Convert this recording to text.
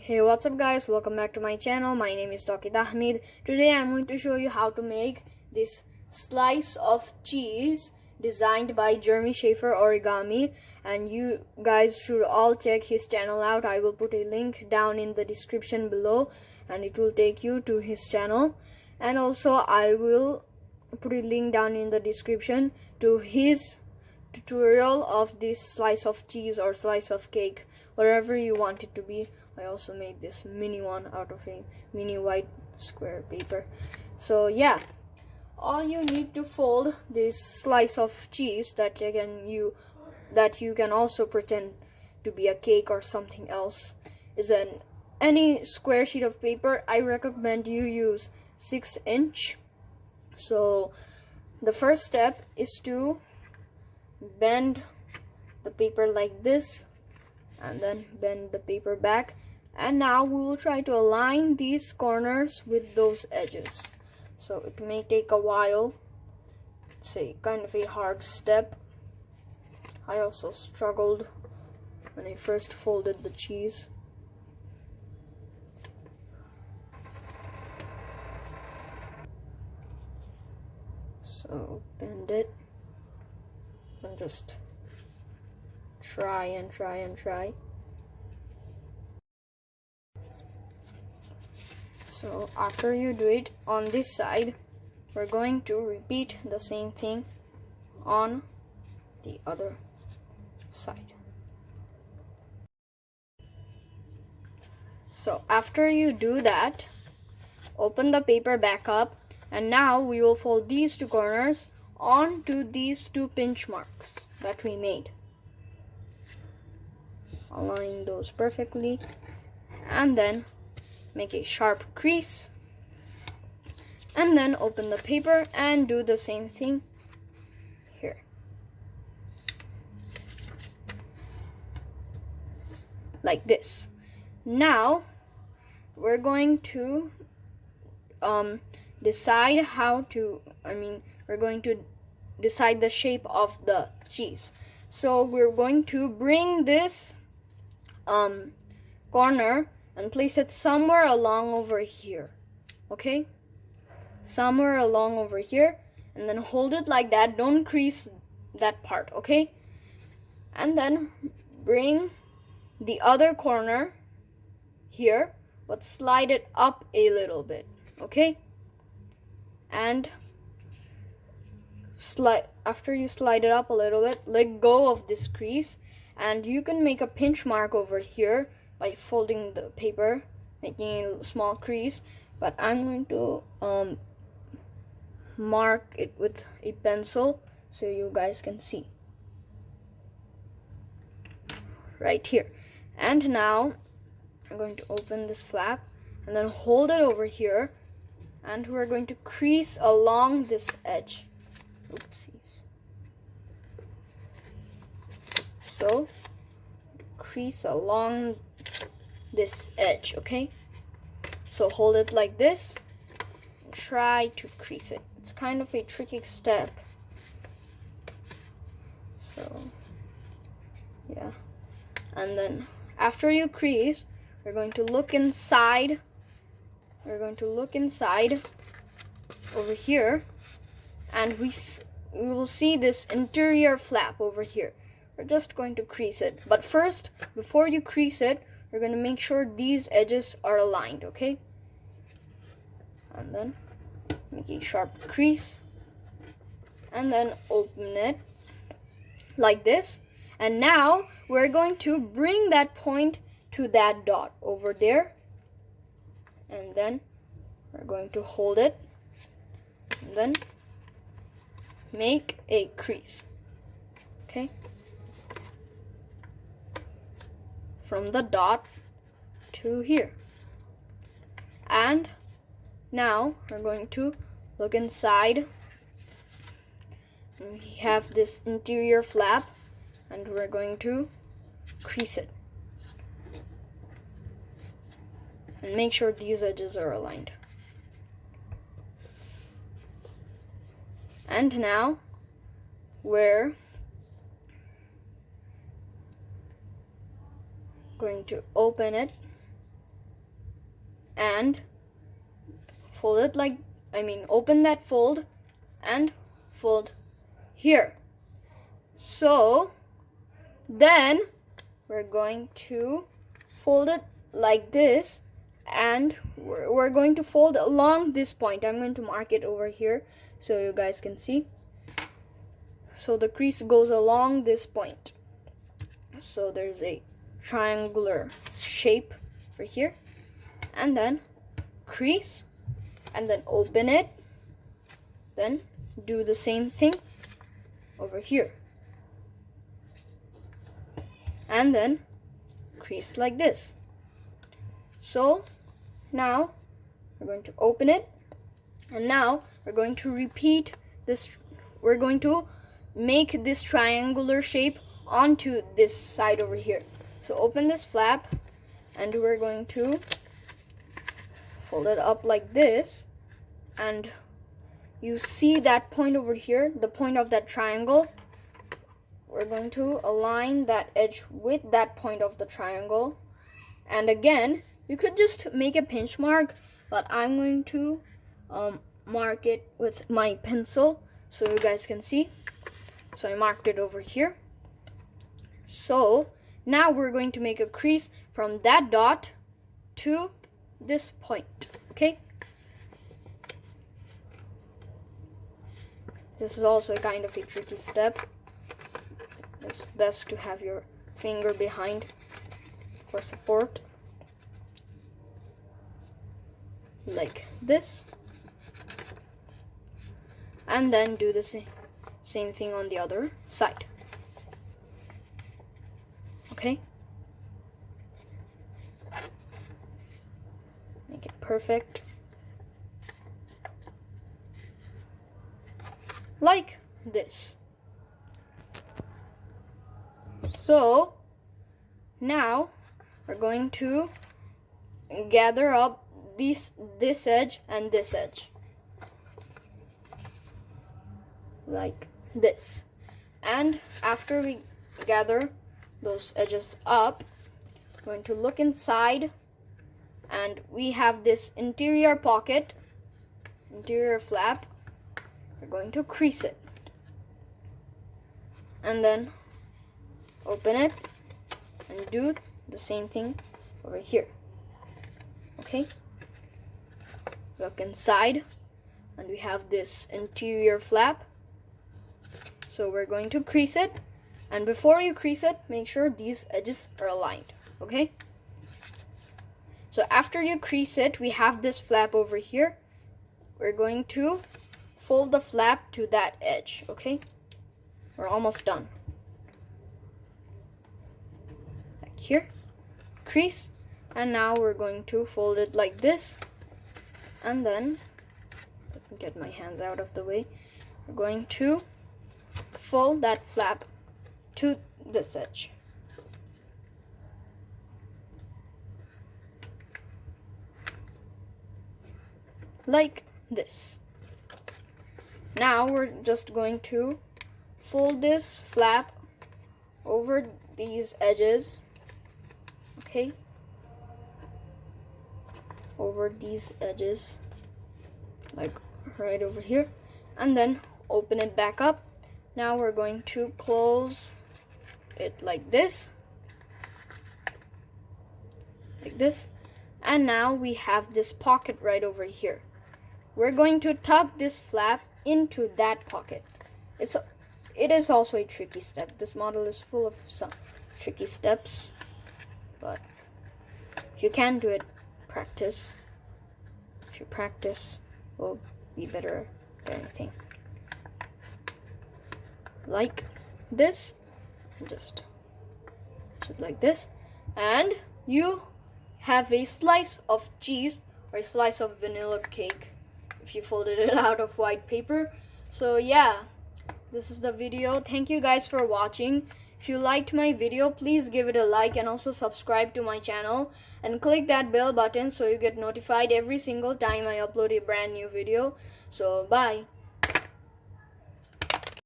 Hey, what's up guys, welcome back to my channel. My name is Taqid Ahmed. Today I'm going to show you how to make this slice of cheese designed by Jeremy ShaferOrigami, and you guys should all check his channel out. I will put a link down in the description below and it will take you to his channel, and also I will put a link down in the description to his tutorial of this slice of cheese or slice of cake, whatever you want it to be. I also made this mini one out of a mini white square paper. So yeah, all you need to fold this slice of cheese that you can also pretend to be a cake or something else is any square sheet of paper. I recommend you use 6-inch. So the first step is to bend the paper like this and then bend the paper back, and now we will try to align these corners with those edges. So it may take a while. It's a kind of a hard step. I also struggled when I first folded the cheese. So bend it and just try and try and try. So after you do it on this side, we're going to repeat the same thing on the other side. So after you do that, open the paper back up, and now we will fold these two corners onto these two pinch marks that we made. Align those perfectly, and then make a sharp crease, and then open the paper and do the same thing here. Like this. Now we're going to decide the shape of the cheese. So we're going to bring this corner and place it somewhere along over here. Okay? Somewhere along over here, and then hold it like that. Don't crease that part, okay? And then bring the other corner here, but slide it up a little bit, okay? And after you slide it up a little bit, let go of this crease, and you can make a pinch mark over here by folding the paper, making a small crease, but I'm going to mark it with a pencil so you guys can see right here. And now I'm going to open this flap and then hold it over here, and we're going to crease along this edge. Oopsies. So crease along this edge, okay? So hold it like this and try to crease it. It's kind of a tricky step. So yeah, and then after you crease, we're going to look inside. We're going to look inside over here, and we will see this interior flap over here. We're just going to crease it, but first, before you crease it, we're going to make sure these edges are aligned, okay? And then make a sharp crease, and then open it like this. And now we're going to bring that point to that dot over there, and then we're going to hold it and then make a crease, okay? From the dot to here. And now we're going to look inside, and we have this interior flap, and we're going to crease it and make sure these edges are aligned. And now we're going to open it and fold it like, open that fold and fold here. So then we're going to fold it like this, and we're going to fold along this point. I'm going to mark it over here so you guys can see. So the crease goes along this point. So there's a triangular shape for here, and then crease, and then open it, then do the same thing over here, and then crease like this. So now we're going to open it, and now we're going to repeat this. We're going to make this triangular shape onto this side over here. So open this flap, and we're going to fold it up like this, and you see that point over here, the point of that triangle. We're going to align that edge with that point of the triangle, and again you could just make a pinch mark, but I'm going to mark it with my pencil so you guys can see. So I marked it over here. So now we're going to make a crease from that dot to this point. Okay, this is also a kind of a tricky step. It's best to have your finger behind for support, like this, and then do the same thing on the other side. Okay, make it perfect, like this. So now we're going to gather up this edge and this edge like this, and after we gather those edges up, we're going to look inside, and we have this interior pocket, interior flap. We're going to crease it, and then open it and do the same thing over here. Okay, look inside, and we have this interior flap. So we're going to crease it, and before you crease it, make sure these edges are aligned. Okay, so after you crease it, we have this flap over here. We're going to fold the flap to that edge. Okay, we're almost done. Like here, crease, and now we're going to fold it like this, and then let me get my hands out of the way. We're going to fold that flap to this edge. Like this. Now we're just going to fold this flap over these edges. Okay, over these edges, like right over here, and then open it back up. Now we're going to close it like this, and now we have this pocket right over here. We're going to tuck this flap into that pocket. It is also a tricky step. This model is full of some tricky steps, but if you can do it, practice. If you practice, will be better at anything. Like this, just like this, and you have a slice of cheese or a slice of vanilla cake if you folded it out of white paper. So yeah, this is the video. Thank you guys for watching. If you liked my video, please give it a like and also subscribe to my channel and click that bell button so you get notified every single time I upload a brand new video. So bye.